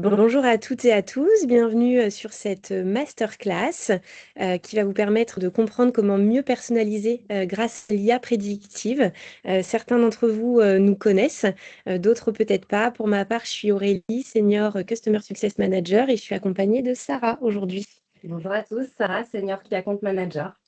Bonjour à toutes et à tous, bienvenue sur cette masterclass qui va vous permettre de comprendre comment mieux personnaliser grâce à l'IA prédictive. Certains d'entre vous nous connaissent, d'autres peut-être pas. Pour ma part, je suis Aurélie, Senior Customer Success Manager et je suis accompagnée de Sarah aujourd'hui. Bonjour à tous, Sarah, Senior Key Account Manager.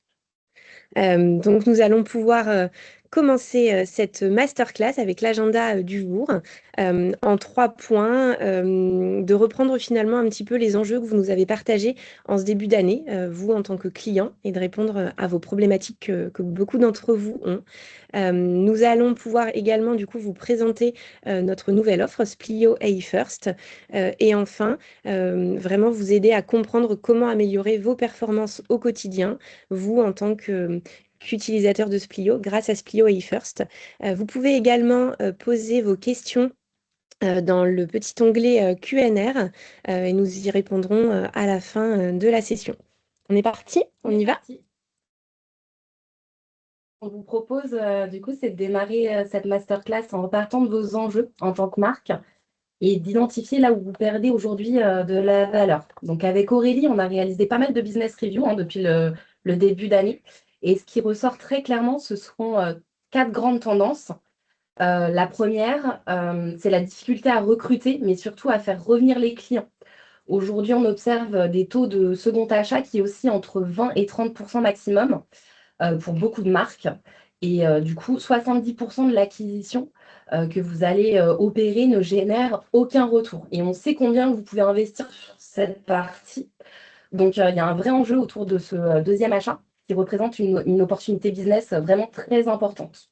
Donc nous allons pouvoir commencer cette masterclass avec l'agenda du jour en 3 points, de reprendre finalement un petit peu les enjeux que vous nous avez partagés en ce début d'année, vous en tant que client, et de répondre à vos problématiques que beaucoup d'entre vous ont. Nous allons pouvoir également du coup vous présenter notre nouvelle offre Splio AI First, et enfin vraiment vous aider à comprendre comment améliorer vos performances au quotidien, vous en tant qu'utilisateur de Splio grâce à Splio AI First. Vous pouvez également poser vos questions dans le petit onglet Q&R et nous y répondrons à la fin de la session. On est parti? On y va? Parti. On vous propose du coup, c'est de démarrer cette masterclass en repartant de vos enjeux en tant que marque et d'identifier là où vous perdez aujourd'hui de la valeur. Donc avec Aurélie, on a réalisé pas mal de business review depuis le début d'année. Et ce qui ressort très clairement, ce seront 4 grandes tendances. La première, c'est la difficulté à recruter, mais surtout à faire revenir les clients. Aujourd'hui, on observe des taux de second achat qui oscillent entre 20 et 30% maximum pour beaucoup de marques. Et du coup, 70% de l'acquisition que vous allez opérer ne génère aucun retour. Et on sait combien vous pouvez investir sur cette partie. Donc, il y a un vrai enjeu autour de ce deuxième achat qui représente une opportunité business vraiment très importante.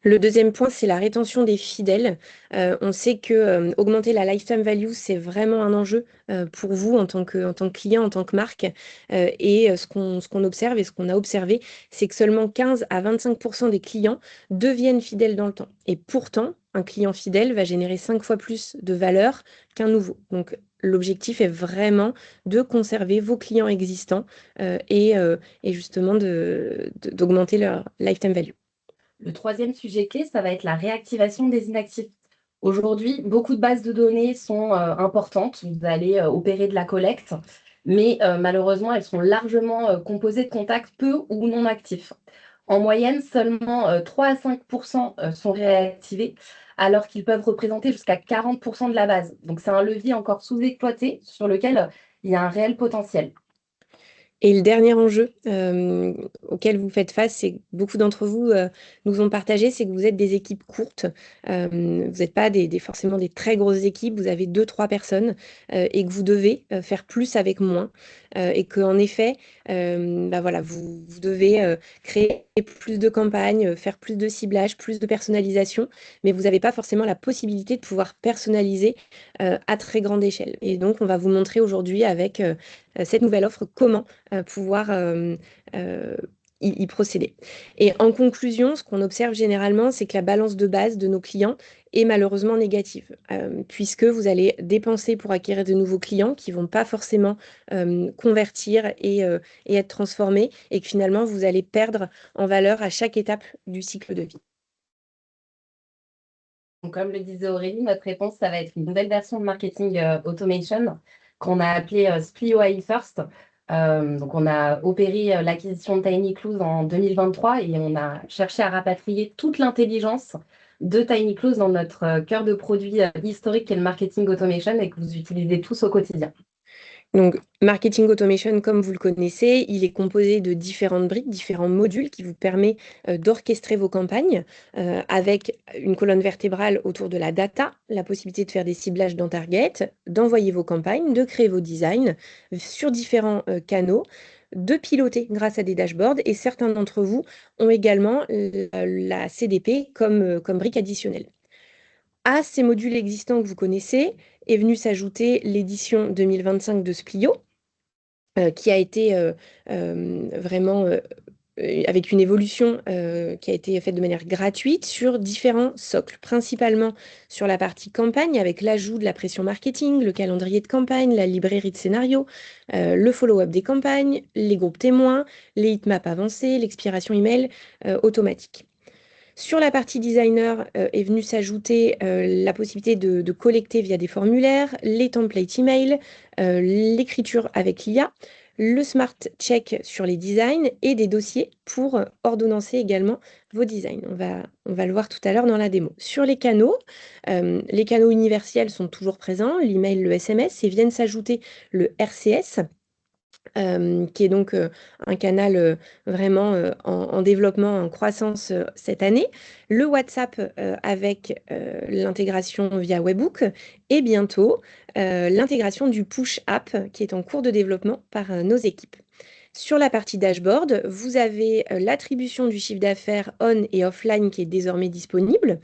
Le deuxième point, c'est la rétention des fidèles. On sait que augmenter la lifetime value, c'est vraiment un enjeu pour vous en tant que client, en tant que marque. Et ce qu'on observe et ce qu'on a observé, c'est que seulement 15 à 25% des clients deviennent fidèles dans le temps. Et pourtant, un client fidèle va générer 5 fois plus de valeur qu'un nouveau. Donc, l'objectif est vraiment de conserver vos clients existants et justement d'augmenter leur lifetime value. Le troisième sujet clé, ça va être la réactivation des inactifs. Aujourd'hui, beaucoup de bases de données sont importantes. Vous allez opérer de la collecte, mais malheureusement, elles sont largement composées de contacts peu ou non actifs. En moyenne, seulement 3 à 5% sont réactivés, alors qu'ils peuvent représenter jusqu'à 40% de la base. Donc, c'est un levier encore sous-exploité sur lequel il y a un réel potentiel. Et le dernier enjeu auquel vous faites face, c'est que beaucoup d'entre vous nous ont partagé, c'est que vous êtes des équipes courtes. Vous n'êtes pas forcément des très grosses équipes, vous avez deux, trois personnes et que vous devez faire plus avec moins. Et qu'en effet, bah voilà, vous devez créer plus de campagnes, faire plus de ciblage, plus de personnalisation, mais vous n'avez pas forcément la possibilité de pouvoir personnaliser à très grande échelle. Et donc, on va vous montrer aujourd'hui avec cette nouvelle offre comment pouvoir y procéder. Et en conclusion, ce qu'on observe généralement, c'est que la balance de base de nos clients est malheureusement négative, puisque vous allez dépenser pour acquérir de nouveaux clients qui ne vont pas forcément convertir et être transformés, et que finalement, vous allez perdre en valeur à chaque étape du cycle de vie. Donc, comme le disait Aurélie, notre réponse, ça va être une nouvelle version de marketing automation qu'on a appelée Splio AI First. Donc, on a opéré l'acquisition de Tiny Clues en 2023 et on a cherché à rapatrier toute l'intelligence de Tiny Clues dans notre cœur de produit historique qui est le marketing automation et que vous utilisez tous au quotidien. Donc, Marketing Automation, comme vous le connaissez, il est composé de différentes briques, différents modules qui vous permettent d'orchestrer vos campagnes avec une colonne vertébrale autour de la data, la possibilité de faire des ciblages dans Target, d'envoyer vos campagnes, de créer vos designs sur différents canaux, de piloter grâce à des dashboards, et certains d'entre vous ont également la CDP comme brique additionnelle. À ces modules existants que vous connaissez est venue s'ajouter l'édition 2025 de Splio, qui a été vraiment avec une évolution qui a été faite de manière gratuite sur différents socles, principalement sur la partie campagne, avec l'ajout de la pression marketing, le calendrier de campagne, la librairie de scénarios, le follow-up des campagnes, les groupes témoins, les heatmaps avancés, l'expiration email automatique. Sur la partie designer est venue s'ajouter la possibilité de collecter via des formulaires, les templates email, l'écriture avec l'IA, le smart check sur les designs et des dossiers pour ordonnancer également vos designs. On va le voir tout à l'heure dans la démo. Sur les canaux universels sont toujours présents, l'email, le SMS, et viennent s'ajouter le RCS, qui est donc un canal vraiment en développement, en croissance cette année, le WhatsApp avec l'intégration via Webhook et bientôt l'intégration du Push App qui est en cours de développement par nos équipes. Sur la partie dashboard, vous avez l'attribution du chiffre d'affaires on et offline qui est désormais disponible,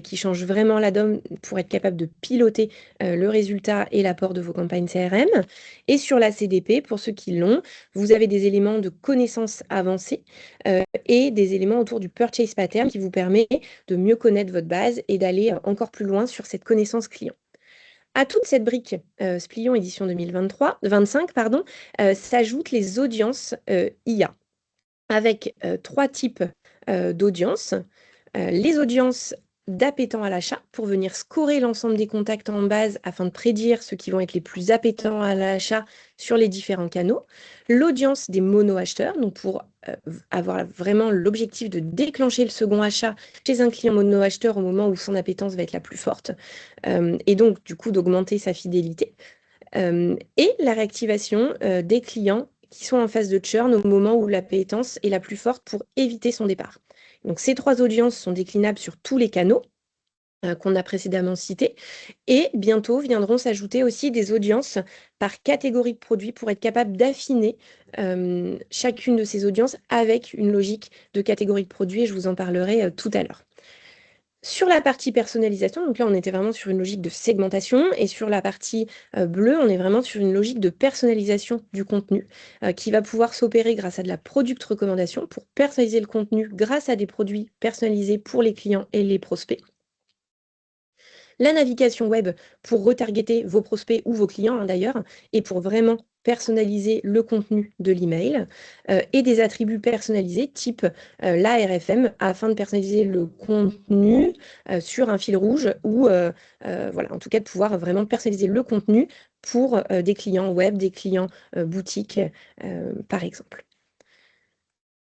qui change vraiment la donne pour être capable de piloter le résultat et l'apport de vos campagnes CRM. Et sur la CDP, pour ceux qui l'ont, vous avez des éléments de connaissances avancées et des éléments autour du purchase pattern qui vous permet de mieux connaître votre base et d'aller encore plus loin sur cette connaissance client. À toute cette brique Splion édition 2025, pardon, s'ajoutent les audiences IA, avec 3 types d'audiences. Les audiences d'appétents à l'achat, pour venir scorer l'ensemble des contacts en base afin de prédire ceux qui vont être les plus appétents à l'achat sur les différents canaux. L'audience des mono-acheteurs, donc pour avoir vraiment l'objectif de déclencher le second achat chez un client mono-acheteur au moment où son appétence va être la plus forte, et donc du coup d'augmenter sa fidélité. Et la réactivation des clients qui sont en phase de churn au moment où l'appétence est la plus forte pour éviter son départ. Donc ces 3 audiences sont déclinables sur tous les canaux qu'on a précédemment cités. Et bientôt viendront s'ajouter aussi des audiences par catégorie de produits pour être capable d'affiner chacune de ces audiences avec une logique de catégorie de produits. Et je vous en parlerai tout à l'heure. Sur la partie personnalisation, donc là, on était vraiment sur une logique de segmentation. Et sur la partie bleue, on est vraiment sur une logique de personnalisation du contenu qui va pouvoir s'opérer grâce à de la product recommandation pour personnaliser le contenu grâce à des produits personnalisés pour les clients et les prospects. La navigation web pour retargeter vos prospects ou vos clients d'ailleurs, et pour vraiment personnaliser le contenu de l'email, et des attributs personnalisés type l'ARFM afin de personnaliser le contenu sur un fil rouge ou voilà, en tout cas de pouvoir vraiment personnaliser le contenu pour des clients web, des clients boutiques par exemple.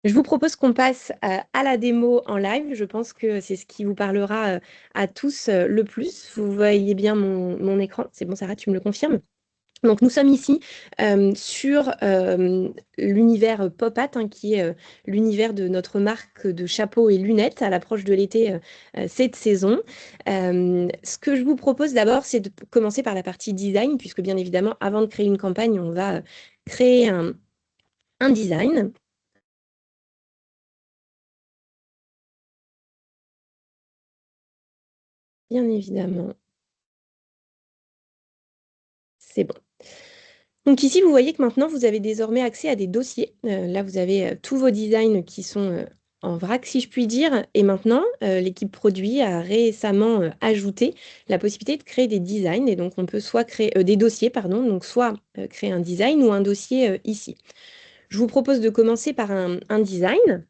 Je vous propose qu'on passe à la démo en live. Je pense que c'est ce qui vous parlera à tous le plus. Vous voyez bien mon écran. C'est bon, Sarah, tu me le confirmes? Donc, nous sommes ici sur l'univers Popat, hein, qui est l'univers de notre marque de chapeaux et lunettes à l'approche de l'été cette saison. Ce que je vous propose d'abord, c'est de commencer par la partie design, puisque bien évidemment, avant de créer une campagne, on va créer un design. Bien évidemment, c'est bon. Donc ici, vous voyez que maintenant, vous avez désormais accès à des dossiers. Là, vous avez tous vos designs qui sont en vrac, si je puis dire. Et maintenant, l'équipe produit a récemment ajouté la possibilité de créer des designs. Et donc, on peut soit créer des dossiers, pardon, donc soit créer un design ou un dossier ici. Je vous propose de commencer par un design.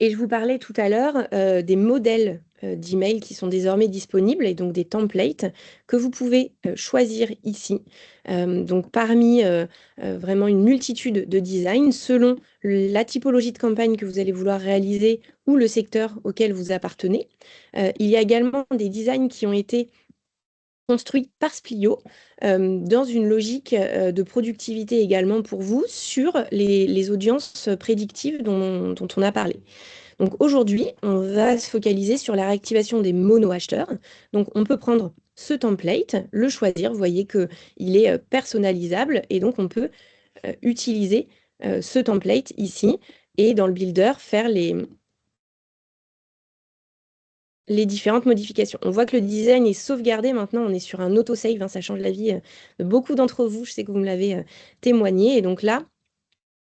Et je vous parlais tout à l'heure des modèles d'email qui sont désormais disponibles et donc des templates que vous pouvez choisir ici. Donc parmi vraiment une multitude de designs selon la typologie de campagne que vous allez vouloir réaliser ou le secteur auquel vous appartenez. Il y a également des designs qui ont été construits par Splio dans une logique de productivité également pour vous sur les audiences prédictives dont on a parlé. Donc aujourd'hui, on va se focaliser sur la réactivation des mono-acheteurs. Donc on peut prendre ce template, le choisir, vous voyez qu'il est personnalisable et donc on peut utiliser ce template ici et dans le builder faire les différentes modifications. On voit que le design est sauvegardé. Maintenant, on est sur un autosave, hein, ça change la vie de beaucoup d'entre vous. Je sais que vous me l'avez témoigné. Et donc là,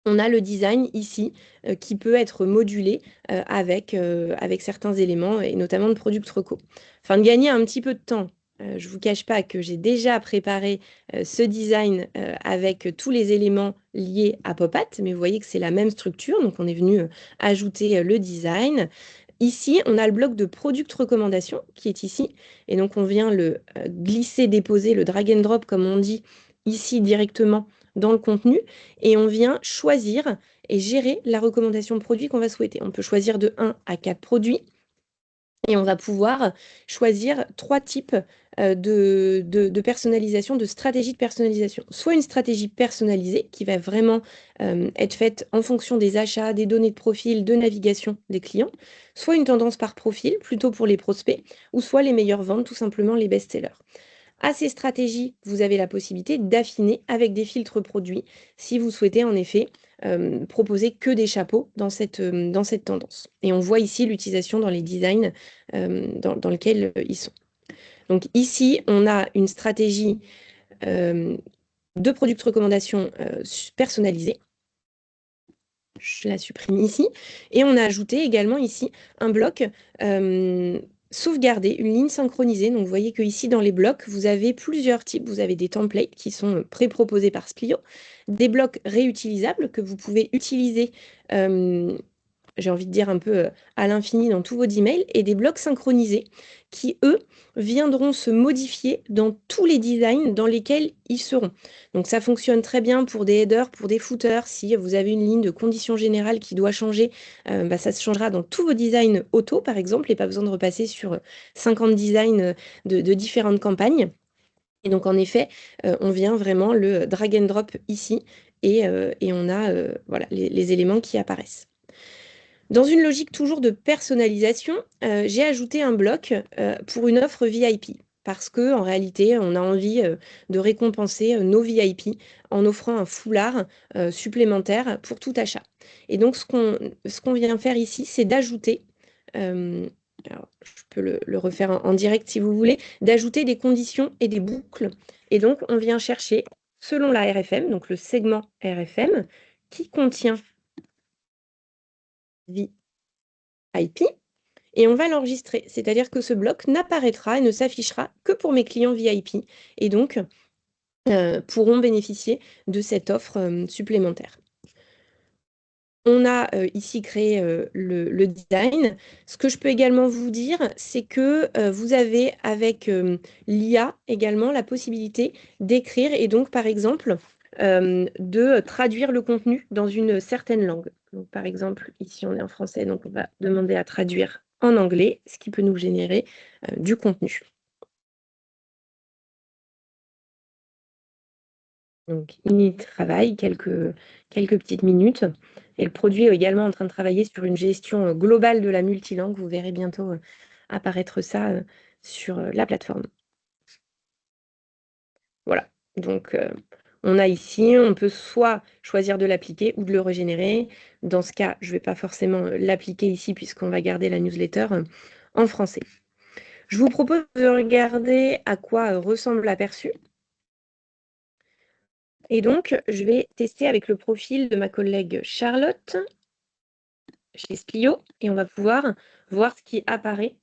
on a le design ici qui peut être modulé avec certains éléments et notamment de Product Reco. Afin de gagner un petit peu de temps, je ne vous cache pas que j'ai déjà préparé ce design avec tous les éléments liés à Popat, mais vous voyez que c'est la même structure. Donc on est venu ajouter le design. Ici, on a le bloc de product recommandation qui est ici. Et donc, on vient le glisser, déposer, le drag and drop, comme on dit, ici directement dans le contenu. Et on vient choisir et gérer la recommandation de produit qu'on va souhaiter. On peut choisir de 1 à 4 produits. Et on va pouvoir choisir 3 types de personnalisation, de stratégie de personnalisation. Soit une stratégie personnalisée qui va vraiment être faite en fonction des achats, des données de profil, de navigation des clients, soit une tendance par profil, plutôt pour les prospects, ou soit les meilleures ventes, tout simplement les best-sellers. À ces stratégies, vous avez la possibilité d'affiner avec des filtres produits si vous souhaitez en effet proposer que des chapeaux dans cette tendance. Et on voit ici l'utilisation dans les designs dans lesquels ils sont. Donc ici, on a une stratégie de product recommandation personnalisée. Je la supprime ici. Et on a ajouté également ici un bloc sauvegarder, une ligne synchronisée. Donc vous voyez que ici dans les blocs, vous avez plusieurs types. Vous avez des templates qui sont pré-proposés par Splio, des blocs réutilisables que vous pouvez utiliser j'ai envie de dire un peu à l'infini dans tous vos emails, et des blocs synchronisés qui, eux, viendront se modifier dans tous les designs dans lesquels ils seront. Donc ça fonctionne très bien pour des headers, pour des footers. Si vous avez une ligne de conditions générales qui doit changer, ça se changera dans tous vos designs auto, par exemple, et pas besoin de repasser sur 50 designs de différentes campagnes. Et donc, en effet, on vient vraiment le drag and drop ici, et on a voilà, les éléments qui apparaissent. Dans une logique toujours de personnalisation, j'ai ajouté un bloc pour une offre VIP. Parce que en réalité, on a envie de récompenser nos VIP en offrant un foulard supplémentaire pour tout achat. Et donc, ce qu'on vient faire ici, c'est d'ajouter, alors, je peux le refaire en direct si vous voulez, d'ajouter des conditions et des boucles. Et donc, on vient chercher, selon la RFM, donc le segment RFM, qui contient VIP, et on va l'enregistrer. C'est-à-dire que ce bloc n'apparaîtra et ne s'affichera que pour mes clients VIP et donc pourront bénéficier de cette offre supplémentaire. On a ici créé le design. Ce que je peux également vous dire, c'est que vous avez avec l'IA également la possibilité d'écrire et donc par exemple de traduire le contenu dans une certaine langue. Donc, par exemple, ici on est en français, donc on va demander à traduire en anglais, ce qui peut nous générer du contenu. Donc, il y travaille quelques petites minutes. Et le produit est également en train de travailler sur une gestion globale de la multilangue. Vous verrez bientôt apparaître ça sur la plateforme. Voilà. Donc, on a ici, on peut soit choisir de l'appliquer ou de le régénérer. Dans ce cas, je ne vais pas forcément l'appliquer ici puisqu'on va garder la newsletter en français. Je vous propose de regarder à quoi ressemble l'aperçu. Et donc, je vais tester avec le profil de ma collègue Charlotte chez Splio et on va pouvoir voir ce qui apparaît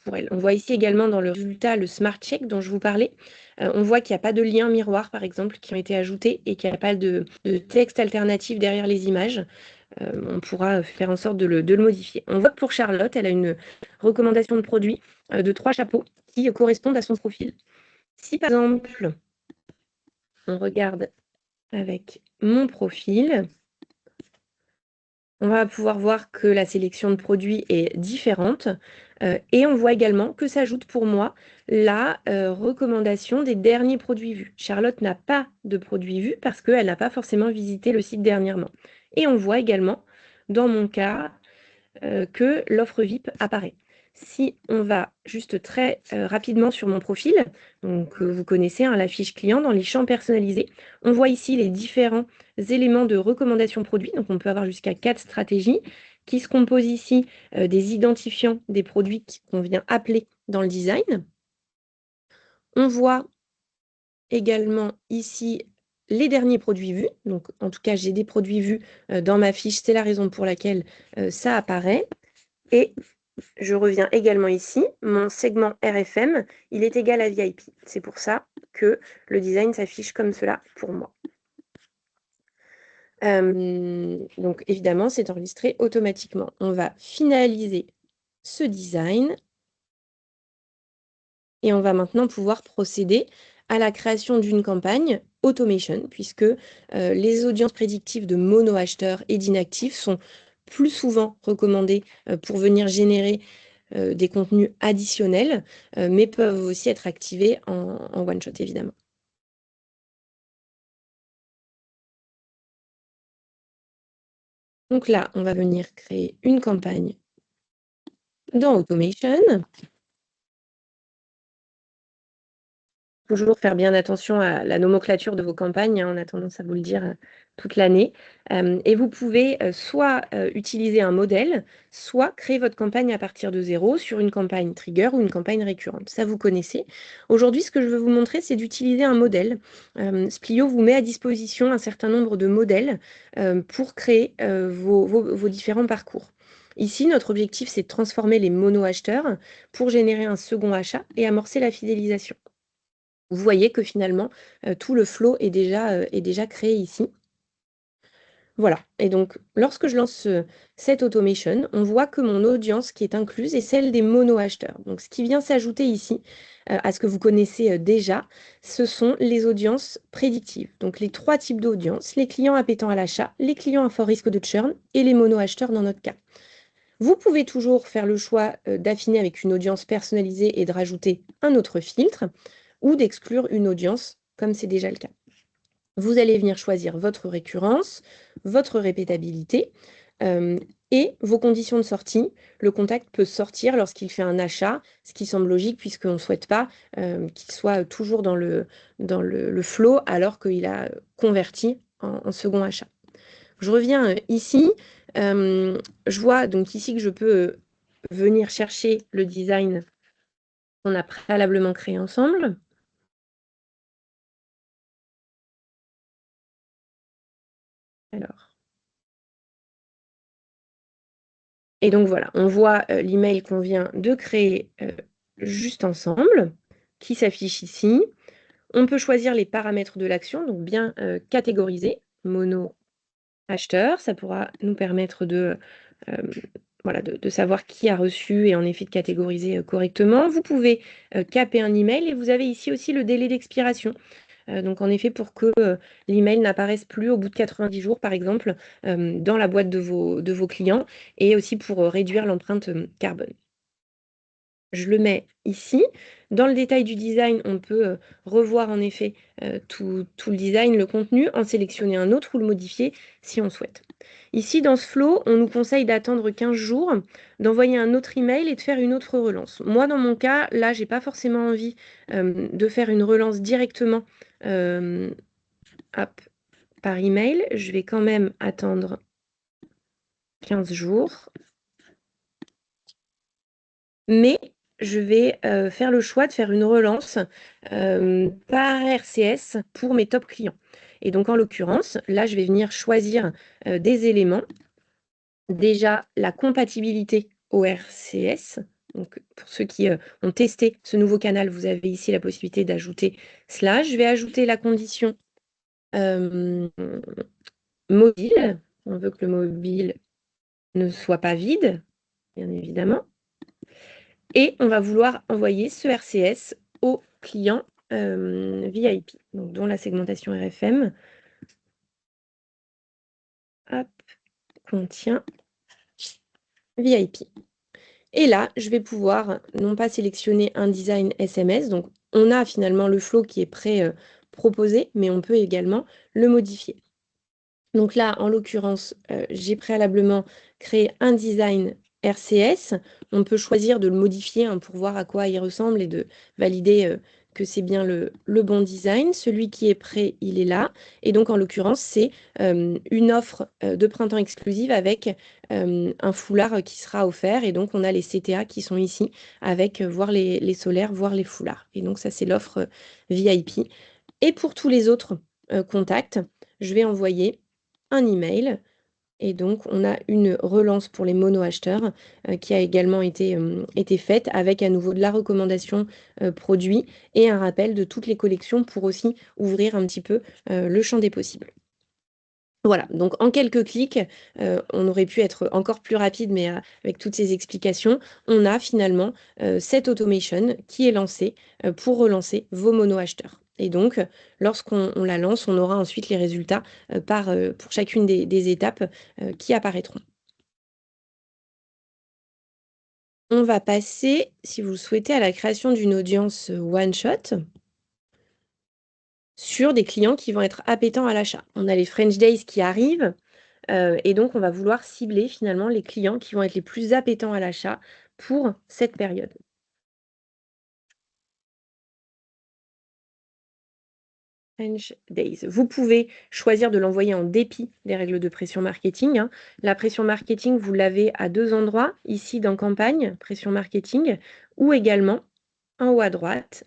pour elle. On voit ici également dans le résultat le Smart Check dont je vous parlais. On voit qu'il n'y a pas de lien miroir, par exemple, qui ont été ajoutés et qu'il n'y a pas de texte alternatif derrière les images. On pourra faire en sorte de le modifier. On voit que pour Charlotte, elle a une recommandation de produit de 3 chapeaux qui correspondent à son profil. Si, par exemple, on regarde avec mon profil, on va pouvoir voir que la sélection de produits est différente et on voit également que s'ajoute pour moi la recommandation des derniers produits vus. Charlotte n'a pas de produits vus parce qu'elle n'a pas forcément visité le site dernièrement. Et on voit également, dans mon cas, que l'offre VIP apparaît. Si on va juste très rapidement sur mon profil, donc vous connaissez la fiche client, dans les champs personnalisés, on voit ici les différents éléments de recommandation produit. Donc on peut avoir jusqu'à 4 stratégies qui se composent ici des identifiants des produits qu'on vient appeler dans le design. On voit également ici les derniers produits vus. Donc en tout cas, j'ai des produits vus dans ma fiche. C'est la raison pour laquelle ça apparaît. Et je reviens également ici, mon segment RFM, il est égal à VIP. C'est pour ça que le design s'affiche comme cela pour moi. Donc évidemment, c'est enregistré automatiquement. On va finaliser ce design. Et on va maintenant pouvoir procéder à la création d'une campagne automation, puisque les audiences prédictives de mono-acheteurs et d'inactifs sont plus souvent recommandées pour venir générer des contenus additionnels, mais peuvent aussi être activées en one-shot, évidemment. Donc là, on va venir créer une campagne dans Automation. Toujours faire bien attention à la nomenclature de vos campagnes, hein, on a tendance à vous le dire toute l'année. Et vous pouvez soit utiliser un modèle, soit créer votre campagne à partir de zéro sur une campagne trigger ou une campagne récurrente. Ça, vous connaissez. Aujourd'hui, ce que je veux vous montrer, c'est d'utiliser un modèle. Splio vous met à disposition un certain nombre de modèles pour créer vos différents parcours. Ici, notre objectif, c'est de transformer les mono-acheteurs pour générer un second achat et amorcer la fidélisation. Vous voyez que finalement, tout le flow est déjà créé ici. Voilà. Et donc, lorsque je lance cette automation, on voit que mon audience qui est incluse est celle des mono-acheteurs. Donc, ce qui vient s'ajouter ici à ce que vous connaissez déjà, ce sont les audiences prédictives. Donc, les 3 types d'audiences, les clients appétents à l'achat, les clients à fort risque de churn et les mono-acheteurs dans notre cas. Vous pouvez toujours faire le choix d'affiner avec une audience personnalisée et de rajouter un autre filtre ou d'exclure une audience, comme c'est déjà le cas. Vous allez venir choisir votre récurrence, votre répétabilité et vos conditions de sortie. Le contact peut sortir lorsqu'il fait un achat, ce qui semble logique puisqu'on ne souhaite pas qu'il soit toujours dans le flow alors qu'il a converti en second achat. Je reviens ici. Je vois donc ici que je peux venir chercher le design qu'on a préalablement créé ensemble. Alors. Et donc voilà, on voit l'email qu'on vient de créer juste ensemble, qui s'affiche ici. On peut choisir les paramètres de l'action, donc bien catégoriser, mono acheteur. Ça pourra nous permettre voilà, de savoir qui a reçu et en effet de catégoriser correctement. Vous pouvez caper un email et vous avez ici aussi le délai d'expiration. Donc en effet, pour que l'email n'apparaisse plus au bout de 90 jours, par exemple, dans la boîte de vos clients, et aussi pour réduire l'empreinte carbone. Je le mets ici. Dans le détail du design, on peut revoir en effet tout le design, le contenu, en sélectionner un autre ou le modifier si on souhaite. Ici, dans ce flow, on nous conseille d'attendre 15 jours, d'envoyer un autre email et de faire une autre relance. Moi, dans mon cas, là, j'ai pas forcément envie de faire une relance directement par email. Je vais quand même attendre 15 jours. Mais je vais faire le choix de faire une relance par RCS pour mes top clients. Et donc, en l'occurrence, là, je vais venir choisir des éléments. Déjà, la compatibilité au RCS. Donc, pour ceux qui ont testé ce nouveau canal, vous avez ici la possibilité d'ajouter cela. Je vais ajouter la condition mobile. On veut que le mobile ne soit pas vide, bien évidemment. Et on va vouloir envoyer ce RCS aux clients VIP, donc dont la segmentation RFM contient VIP. Et là, je vais pouvoir non pas sélectionner un design SMS, donc on a finalement le flow qui est pré-proposé, mais on peut également le modifier. Donc là, en l'occurrence, j'ai préalablement créé un design RCS. On peut choisir de le modifier pour voir à quoi il ressemble et de valider que c'est bien le bon design. Celui qui est prêt, il est là. Et donc, en l'occurrence, c'est une offre de printemps exclusive avec un foulard qui sera offert. Et donc, on a les CTA qui sont ici avec voir les solaires, voir les foulards. Et donc, ça, c'est l'offre VIP. Et pour tous les autres contacts, je vais envoyer un email. Et donc, on a une relance pour les mono-acheteurs qui a également été faite avec à nouveau de la recommandation produit et un rappel de toutes les collections pour aussi ouvrir un petit peu le champ des possibles. Voilà, donc en quelques clics, on aurait pu être encore plus rapide, mais avec toutes ces explications, on a finalement cette automation qui est lancée pour relancer vos mono-acheteurs. Et donc, lorsqu'on la lance, on aura ensuite les résultats pour chacune des étapes qui apparaîtront. On va passer, si vous le souhaitez, à la création d'une audience one-shot sur des clients qui vont être appétents à l'achat. On a les French Days qui arrivent. Et donc, on va vouloir cibler finalement les clients qui vont être les plus appétents à l'achat pour cette période. French Days. Vous pouvez choisir de l'envoyer en dépit des règles de pression marketing, hein. La pression marketing, vous l'avez à 2 endroits, ici dans campagne, pression marketing, ou également en haut à droite,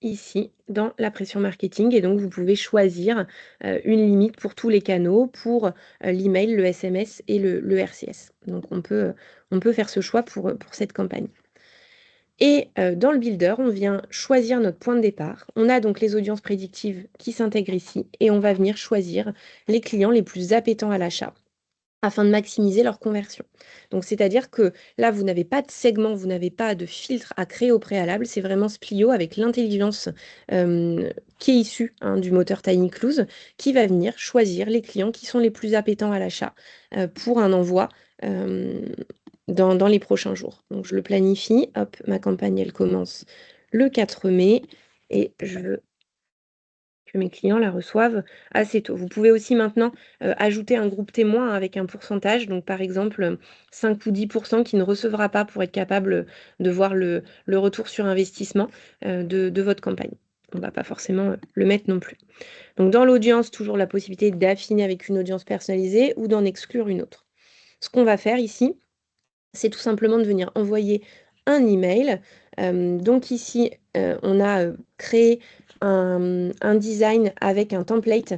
ici dans la pression marketing. Et donc, vous pouvez choisir une limite pour tous les canaux, pour l'email, le SMS et le RCS. Donc, on peut faire ce choix pour cette campagne. Et dans le builder, on vient choisir notre point de départ. On a donc les audiences prédictives qui s'intègrent ici et on va venir choisir les clients les plus appétents à l'achat afin de maximiser leur conversion. Donc, c'est-à-dire que là, vous n'avez pas de segment, vous n'avez pas de filtre à créer au préalable. C'est vraiment Splio avec l'intelligence qui est issue du moteur TinyCluse qui va venir choisir les clients qui sont les plus appétents à l'achat pour un envoi dans les prochains jours. Donc, je le planifie. Hop, ma campagne, elle commence le 4 mai et je veux que mes clients la reçoivent assez tôt. Vous pouvez aussi maintenant ajouter un groupe témoin avec un pourcentage, donc par exemple 5 ou 10% qui ne recevra pas pour être capable de voir le retour sur investissement de votre campagne. On ne va pas forcément le mettre non plus. Donc dans l'audience, toujours la possibilité d'affiner avec une audience personnalisée ou d'en exclure une autre. Ce qu'on va faire ici, c'est tout simplement de venir envoyer un email. Donc ici, on a créé un design avec un template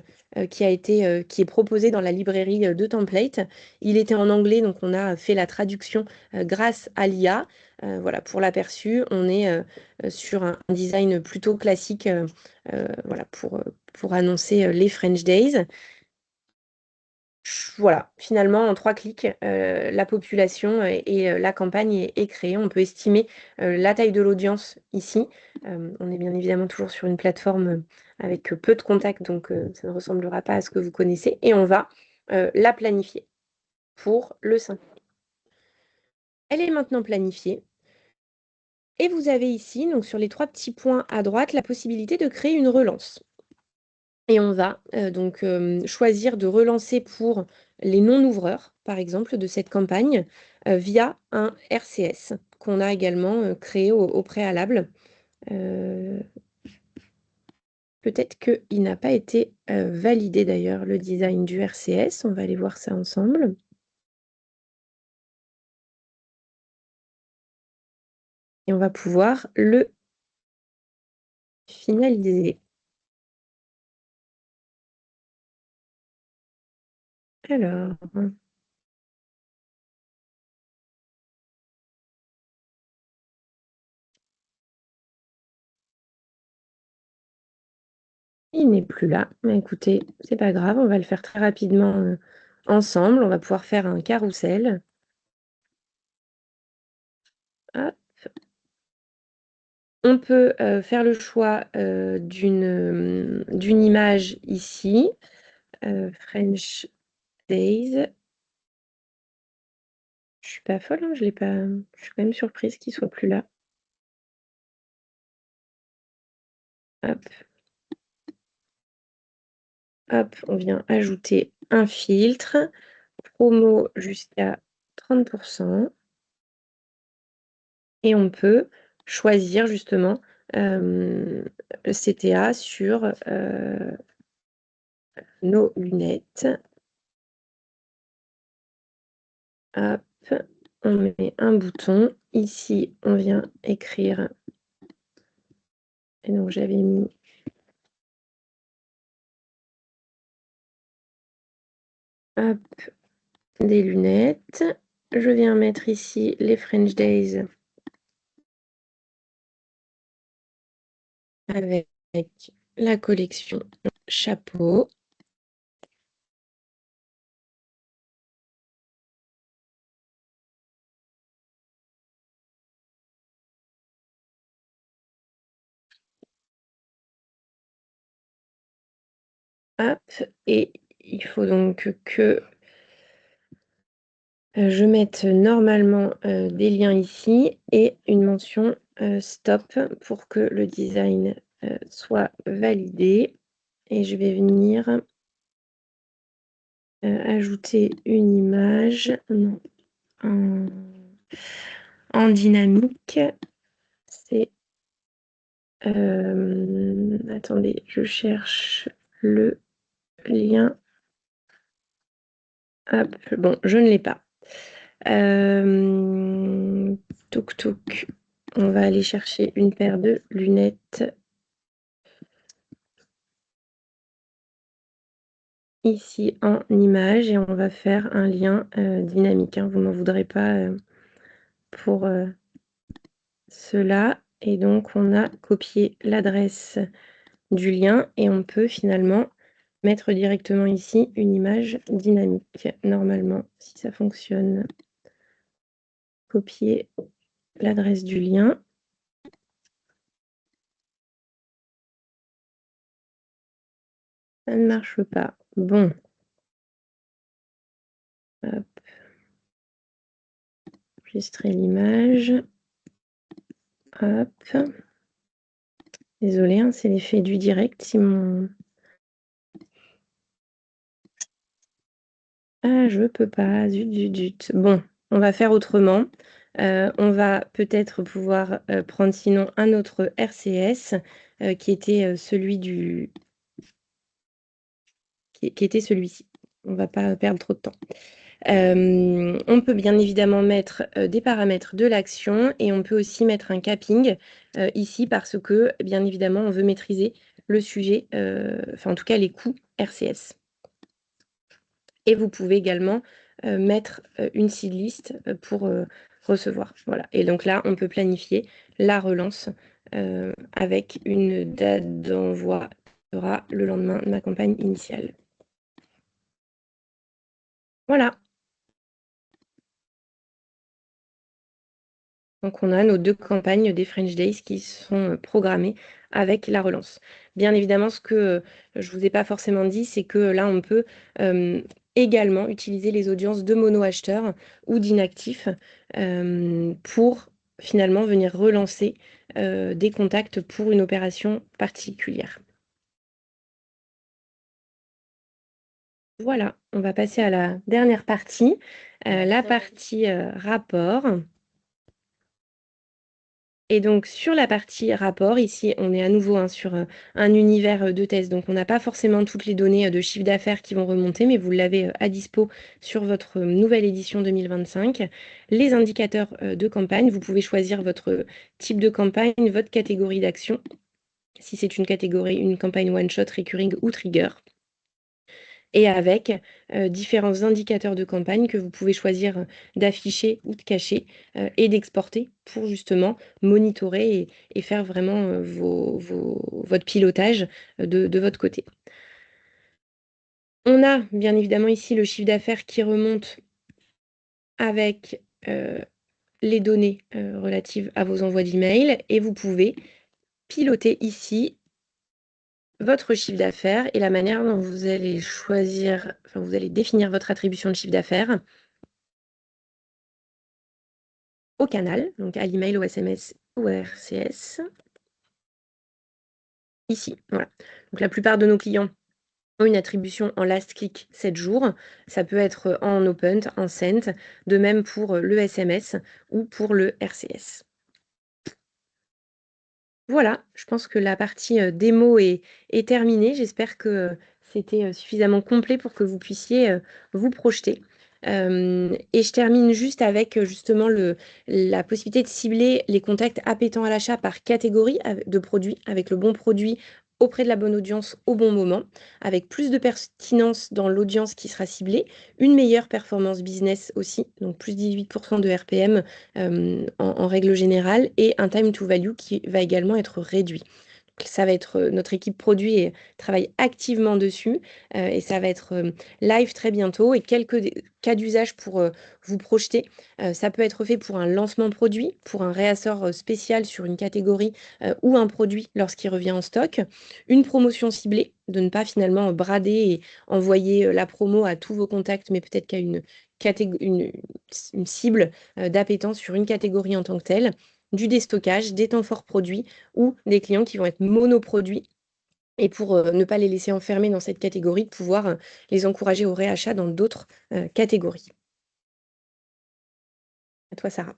qui est proposé dans la librairie de templates. Il était en anglais, donc on a fait la traduction grâce à l'IA. Voilà, pour l'aperçu, on est sur un design plutôt classique voilà, pour annoncer les French Days. Voilà, finalement, en 3 clics, la population et la campagne est créée. On peut estimer la taille de l'audience ici. On est bien évidemment toujours sur une plateforme avec peu de contacts, donc ça ne ressemblera pas à ce que vous connaissez. Et on va la planifier pour le 5 mai. Elle est maintenant planifiée. Et vous avez ici, donc sur les 3 petits points à droite, la possibilité de créer une relance. Et on va donc choisir de relancer pour les non-ouvreurs, par exemple, de cette campagne, via un RCS qu'on a également créé au préalable. Peut-être qu'il n'a pas été validé d'ailleurs, le design du RCS. On va aller voir ça ensemble. Et on va pouvoir le finaliser. Alors, il n'est plus là. Mais écoutez, c'est pas grave, on va le faire très rapidement ensemble. On va pouvoir faire un carrousel. Hop. On peut faire le choix d'une image ici, French Days. Je suis pas folle, hein, je l'ai pas. Je suis quand même surprise qu'il soit plus là. Hop, hop, on vient ajouter un filtre, promo jusqu'à 30%. Et on peut choisir justement le CTA sur nos lunettes. Hop, on met un bouton. Ici, on vient écrire. Et donc, j'avais mis hop, des lunettes. Je viens mettre ici les French Days avec la collection chapeau. Hop, et il faut donc que je mette normalement des liens ici et une mention stop pour que le design soit validé. Et je vais venir ajouter une image en dynamique. C'est attendez, je cherche le lien. Hop, bon, je ne l'ai pas. Toc toc. On va aller chercher une paire de lunettes. Ici en image et on va faire un lien dynamique. Hein. Vous m'en voudrez pas pour cela. Et donc, on a copié l'adresse du lien et on peut finalement mettre directement ici une image dynamique. Normalement, si ça fonctionne, copier l'adresse du lien. Ça ne marche pas. Bon. Hop. Enregistrer l'image. Hop. Désolée, hein, c'est l'effet du direct. Si mon... Ah, je peux pas. Zut, zut, zut. Bon, on va faire autrement. On va peut-être pouvoir prendre sinon un autre RCS qui était celui du... qui était celui-ci. On ne va pas perdre trop de temps. On peut bien évidemment mettre des paramètres de l'action et on peut aussi mettre un capping ici parce que, bien évidemment, on veut maîtriser le sujet, enfin en tout cas les coûts RCS. Et vous pouvez également mettre une seed list pour recevoir. Voilà. Et donc là, on peut planifier la relance avec une date d'envoi qui sera le lendemain de ma campagne initiale. Voilà. Donc, on a nos 2 campagnes des French Days qui sont programmées avec la relance. Bien évidemment, ce que je ne vous ai pas forcément dit, c'est que là, on peut également utiliser les audiences de mono-acheteurs ou d'inactifs pour finalement venir relancer des contacts pour une opération particulière. Voilà, on va passer à la dernière partie, la partie rapport. Et donc, sur la partie rapport, ici, on est à nouveau sur un univers de test. Donc, on n'a pas forcément toutes les données de chiffre d'affaires qui vont remonter, mais vous l'avez à dispo sur votre nouvelle édition 2025. Les indicateurs de campagne, vous pouvez choisir votre type de campagne, votre catégorie d'action, si c'est une catégorie, une campagne one-shot, recurring ou trigger. Et avec différents indicateurs de campagne que vous pouvez choisir d'afficher ou de cacher et d'exporter pour justement monitorer et faire vraiment votre pilotage de votre côté. On a bien évidemment ici le chiffre d'affaires qui remonte avec les données relatives à vos envois d'email et vous pouvez piloter ici votre chiffre d'affaires et la manière dont vous allez choisir, enfin vous allez définir votre attribution de chiffre d'affaires au canal, donc à l'email, au SMS ou à RCS. Ici, voilà. Donc la plupart de nos clients ont une attribution en last click 7 jours. Ça peut être en opened, en sent, de même pour le SMS ou pour le RCS. Voilà, je pense que la partie démo est terminée. J'espère que c'était suffisamment complet pour que vous puissiez vous projeter. Et je termine juste avec justement la possibilité de cibler les contacts appétants à l'achat par catégorie de produits, avec le bon produit auprès de la bonne audience au bon moment, avec plus de pertinence dans l'audience qui sera ciblée, une meilleure performance business aussi, donc plus 18% de RPM en règle générale, et un time to value qui va également être réduit. ça va être notre équipe produit et travaille activement dessus et ça va être live très bientôt. Et quelques cas d'usage pour vous projeter. Ça peut être fait pour un lancement produit, pour un réassort spécial sur une catégorie ou un produit lorsqu'il revient en stock. Une promotion ciblée, de ne pas finalement brader et envoyer la promo à tous vos contacts, mais peut-être qu'à une cible d'appétence sur une catégorie en tant que telle. Du déstockage, des temps forts produits ou des clients qui vont être monoproduits et pour ne pas les laisser enfermer dans cette catégorie, de pouvoir les encourager au réachat dans d'autres catégories. À toi, Sarah.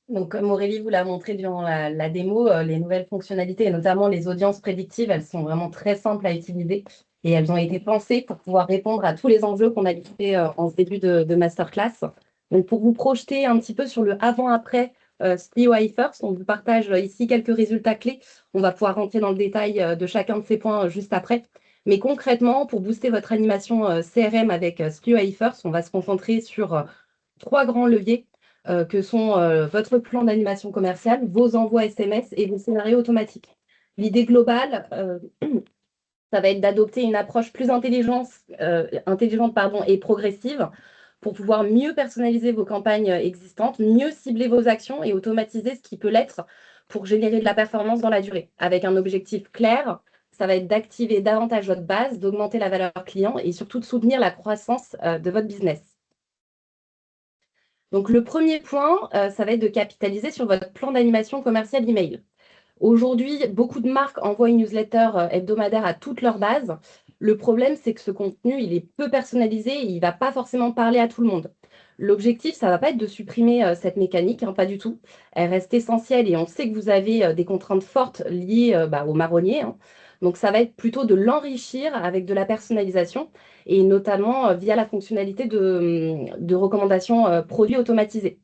Donc, comme Aurélie vous l'a montré durant la démo, les nouvelles fonctionnalités et notamment les audiences prédictives, elles sont vraiment très simples à utiliser et elles ont été pensées pour pouvoir répondre à tous les enjeux qu'on a listés en ce début de masterclass. Donc, pour vous projeter un petit peu sur le avant-après Splio AI First, on vous partage ici quelques résultats clés. On va pouvoir rentrer dans le détail de chacun de ces points juste après. Mais concrètement, pour booster votre animation CRM avec Splio AI First, on va se concentrer sur 3 grands leviers que sont votre plan d'animation commerciale, vos envois SMS et vos scénarios automatiques. L'idée globale, ça va être d'adopter une approche plus intelligente et progressive pour pouvoir mieux personnaliser vos campagnes existantes, mieux cibler vos actions et automatiser ce qui peut l'être pour générer de la performance dans la durée. Avec un objectif clair, ça va être d'activer davantage votre base, d'augmenter la valeur client et surtout de soutenir la croissance de votre business. Donc, le premier point, ça va être de capitaliser sur votre plan d'animation commerciale email. Aujourd'hui, beaucoup de marques envoient une newsletter hebdomadaire à toute leur base. Le problème, c'est que ce contenu, il est peu personnalisé et il ne va pas forcément parler à tout le monde. L'objectif, ça ne va pas être de supprimer cette mécanique, hein, pas du tout. Elle reste essentielle et on sait que vous avez des contraintes fortes liées au marronnier, hein. Donc, ça va être plutôt de l'enrichir avec de la personnalisation et notamment via la fonctionnalité de recommandation produits automatisés.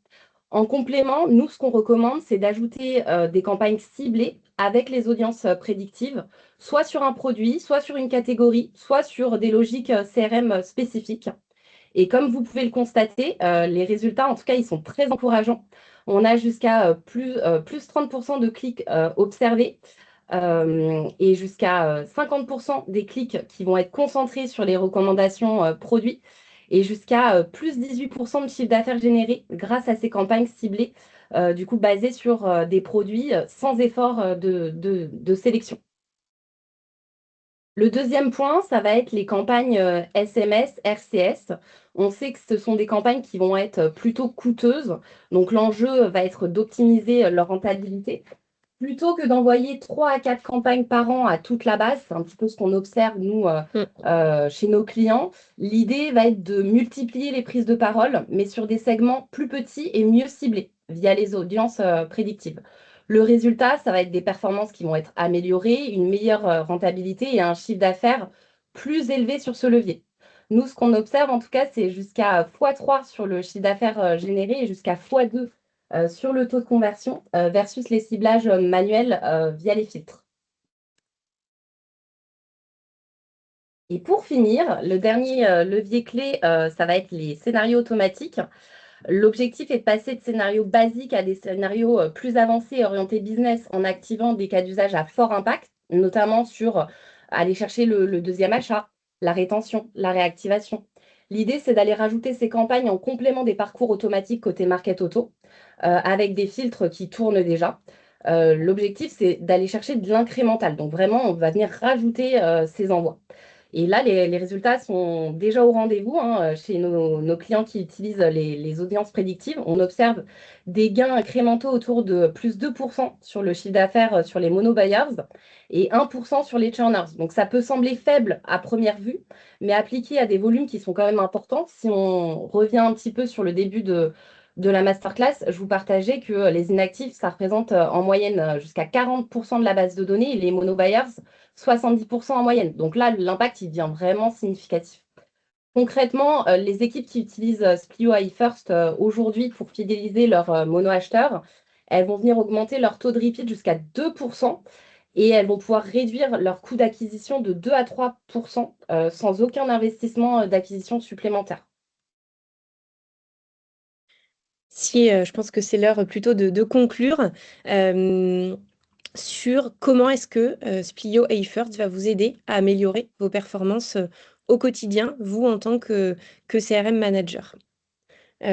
En complément, nous, ce qu'on recommande, c'est d'ajouter des campagnes ciblées avec les audiences prédictives, soit sur un produit, soit sur une catégorie, soit sur des logiques CRM spécifiques. Et comme vous pouvez le constater, les résultats, en tout cas, ils sont très encourageants. On a jusqu'à plus 30% de clics observés et jusqu'à 50% des clics qui vont être concentrés sur les recommandations produits et jusqu'à plus 18% de chiffre d'affaires généré grâce à ces campagnes ciblées, du coup basées sur des produits sans effort de sélection. Le deuxième point, ça va être les campagnes SMS, RCS. On sait que ce sont des campagnes qui vont être plutôt coûteuses. Donc, l'enjeu va être d'optimiser leur rentabilité. Plutôt que d'envoyer 3 à 4 campagnes par an à toute la base, c'est un petit peu ce qu'on observe, nous, chez nos clients, l'idée va être de multiplier les prises de parole, mais sur des segments plus petits et mieux ciblés via les audiences prédictives. Le résultat, ça va être des performances qui vont être améliorées, une meilleure rentabilité et un chiffre d'affaires plus élevé sur ce levier. Nous, ce qu'on observe, en tout cas, c'est jusqu'à x3 sur le chiffre d'affaires généré et jusqu'à x2 sur le taux de conversion versus les ciblages manuels via les filtres. Et pour finir, le dernier levier clé, ça va être les scénarios automatiques. L'objectif est de passer de scénarios basiques à des scénarios plus avancés et orientés business en activant des cas d'usage à fort impact, notamment sur aller chercher le deuxième achat, la rétention, la réactivation. L'idée, c'est d'aller rajouter ces campagnes en complément des parcours automatiques côté market auto, avec des filtres qui tournent déjà. L'objectif, c'est d'aller chercher de l'incrémental. Donc vraiment, on va venir rajouter ces envois. Et là, les résultats sont déjà au rendez-vous hein, chez nos clients qui utilisent les audiences prédictives. On observe des gains incrémentaux autour de plus 2% sur le chiffre d'affaires sur les mono-buyers et 1% sur les churners. Donc, ça peut sembler faible à première vue, mais appliqué à des volumes qui sont quand même importants. Si on revient un petit peu sur le début de la masterclass, je vous partageais que les inactifs, ça représente en moyenne jusqu'à 40% de la base de données et les mono-buyers, 70% en moyenne. Donc là, l'impact, il devient vraiment significatif. Concrètement, les équipes qui utilisent Splio AI First aujourd'hui pour fidéliser leurs mono-acheteurs, elles vont venir augmenter leur taux de repeat jusqu'à 2% et elles vont pouvoir réduire leur coût d'acquisition de 2 à 3% sans aucun investissement d'acquisition supplémentaire. Si, je pense que c'est l'heure plutôt de conclure. sur comment est-ce que Splio First va vous aider à améliorer vos performances au quotidien, vous en tant que CRM manager.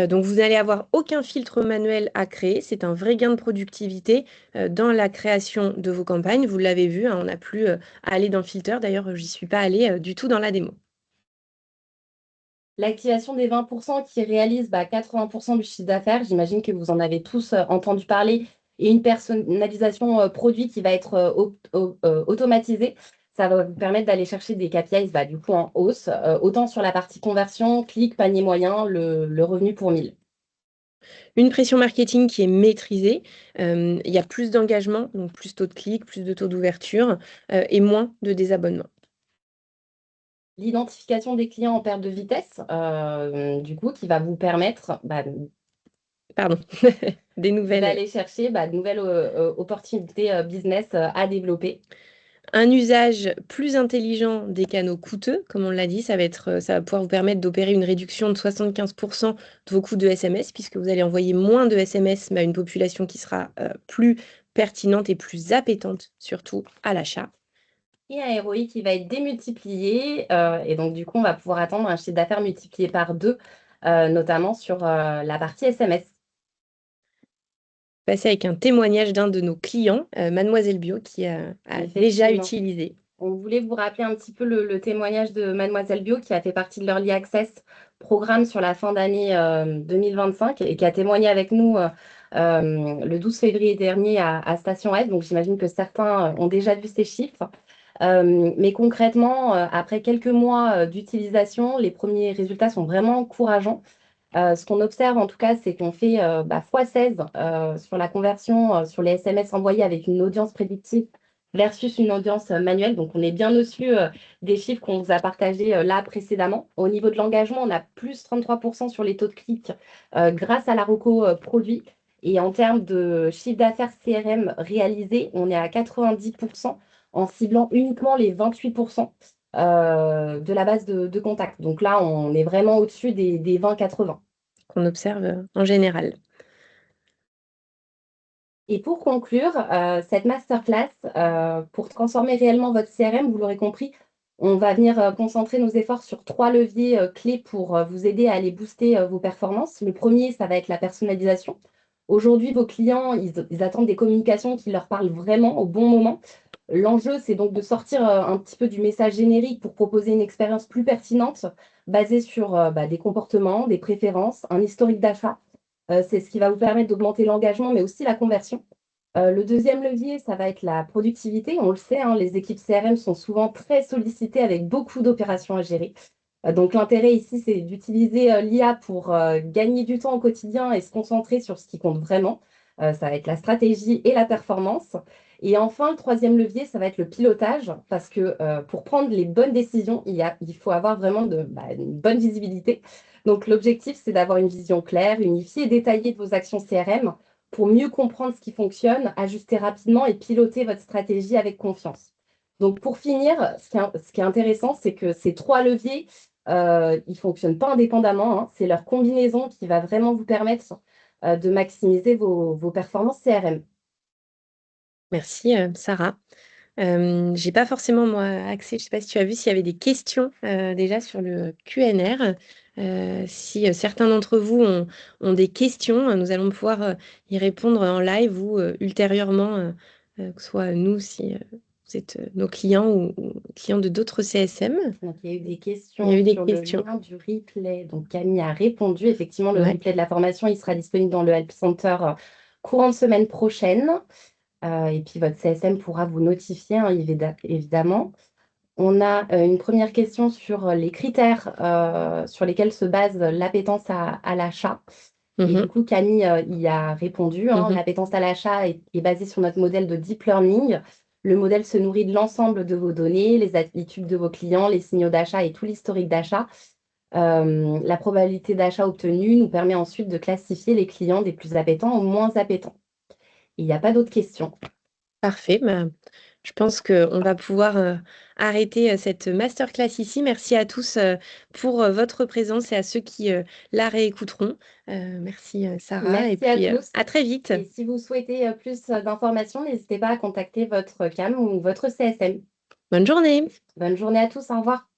Donc vous n'allez avoir aucun filtre manuel à créer, c'est un vrai gain de productivité dans la création de vos campagnes. Vous l'avez vu, hein, on n'a plus à aller dans le filter. D'ailleurs, j'y suis pas allée du tout dans la démo. L'activation des 20% qui réalisent 80% du chiffre d'affaires, j'imagine que vous en avez tous entendu parler, et une personnalisation produit qui va être automatisée, ça va vous permettre d'aller chercher des KPIs du coup en hausse, autant sur la partie conversion, clic, panier moyen, le revenu pour 1000. Une pression marketing qui est maîtrisée, il y a plus d'engagement, donc plus taux de clic, plus de taux d'ouverture et moins de désabonnements. L'identification des clients en perte de vitesse, du coup, qui va vous permettre Pardon, des nouvelles. d'aller chercher de nouvelles opportunités business à développer. Un usage plus intelligent des canaux coûteux, comme on l'a dit, ça va pouvoir vous permettre d'opérer une réduction de 75% de vos coûts de SMS, puisque vous allez envoyer moins de SMS mais à une population qui sera plus pertinente et plus appétente, surtout à l'achat. Et un ROI qui va être démultiplié. Et donc, du coup, on va pouvoir attendre un chiffre d'affaires multiplié par 2, notamment sur la partie SMS. Passer avec un témoignage d'un de nos clients, Mademoiselle Bio, qui a déjà Effectivement. utilisé. On voulait vous rappeler un petit peu le témoignage de Mademoiselle Bio qui a fait partie de l'Early Access programme sur la fin d'année 2025 et qui a témoigné avec nous le 12 février dernier à Station F. Donc, j'imagine que certains ont déjà vu ces chiffres. Mais concrètement, après quelques mois d'utilisation, les premiers résultats sont vraiment encourageants. Ce qu'on observe en tout cas, c'est qu'on fait x16 sur la conversion sur les SMS envoyés avec une audience prédictive versus une audience manuelle. Donc, on est bien au-dessus des chiffres qu'on vous a partagés là précédemment. Au niveau de l'engagement, on a plus 33% sur les taux de clic grâce à la reco produit. Et en termes de chiffre d'affaires CRM réalisé, on est à 90% en ciblant uniquement les 28% de la base de contact. Donc là, on est vraiment au-dessus des 20-80. Qu'on observe en général. Et pour conclure cette masterclass, pour transformer réellement votre CRM, vous l'aurez compris, on va venir concentrer nos efforts sur 3 leviers clés pour vous aider à aller booster vos performances. Le premier, ça va être la personnalisation. Aujourd'hui, vos clients, ils attendent des communications qui leur parlent vraiment au bon moment. L'enjeu, c'est donc de sortir un petit peu du message générique pour proposer une expérience plus pertinente, basée sur des comportements, des préférences, un historique d'achat. C'est ce qui va vous permettre d'augmenter l'engagement, mais aussi la conversion. Le deuxième levier, ça va être la productivité. On le sait, hein, les équipes CRM sont souvent très sollicitées avec beaucoup d'opérations à gérer. Donc l'intérêt ici, c'est d'utiliser l'IA pour gagner du temps au quotidien et se concentrer sur ce qui compte vraiment. Ça va être la stratégie et la performance. Et enfin, le troisième levier, ça va être le pilotage, parce que pour prendre les bonnes décisions, il faut avoir vraiment une bonne visibilité. Donc l'objectif, c'est d'avoir une vision claire, unifiée et détaillée de vos actions CRM pour mieux comprendre ce qui fonctionne, ajuster rapidement et piloter votre stratégie avec confiance. Donc pour finir, ce qui est intéressant, c'est que ces 3 leviers, ils ne fonctionnent pas indépendamment, hein. C'est leur combinaison qui va vraiment vous permettre de maximiser vos performances CRM. Merci Sarah. J'ai pas forcément moi accès, je sais pas si tu as vu s'il y avait des questions déjà sur le QNR. Si certains d'entre vous ont des questions, nous allons pouvoir y répondre en live ou ultérieurement, que ce soit nous si vous êtes nos clients ou clients de d'autres CSM. Donc, il y a eu des Il y a questions eu des sur le questions. lien du replay. Donc, Camille a répondu. Effectivement, le Ouais. replay de la formation, il sera disponible dans le Help Center courant de semaine prochaine. Et puis, votre CSM pourra vous notifier, hein, évidemment. On a une première question sur les critères sur lesquels se base l'appétence à l'achat. Et du Mhm, coup, Camille y a répondu, hein. mhm. L'appétence à l'achat est basée sur notre modèle de deep learning. Le modèle se nourrit de l'ensemble de vos données, les habitudes de vos clients, les signaux d'achat et tout l'historique d'achat. La probabilité d'achat obtenue nous permet ensuite de classifier les clients des plus appétents aux moins appétents. Il n'y a pas d'autres questions. Parfait. Bah, je pense qu'on va pouvoir arrêter cette masterclass ici. Merci à tous pour votre présence et à ceux qui la réécouteront. Merci Sarah et Merci à puis tous. à très vite. Et si vous souhaitez plus d'informations, n'hésitez pas à contacter votre CAM ou votre CSM. Bonne journée. Bonne journée à tous, au revoir.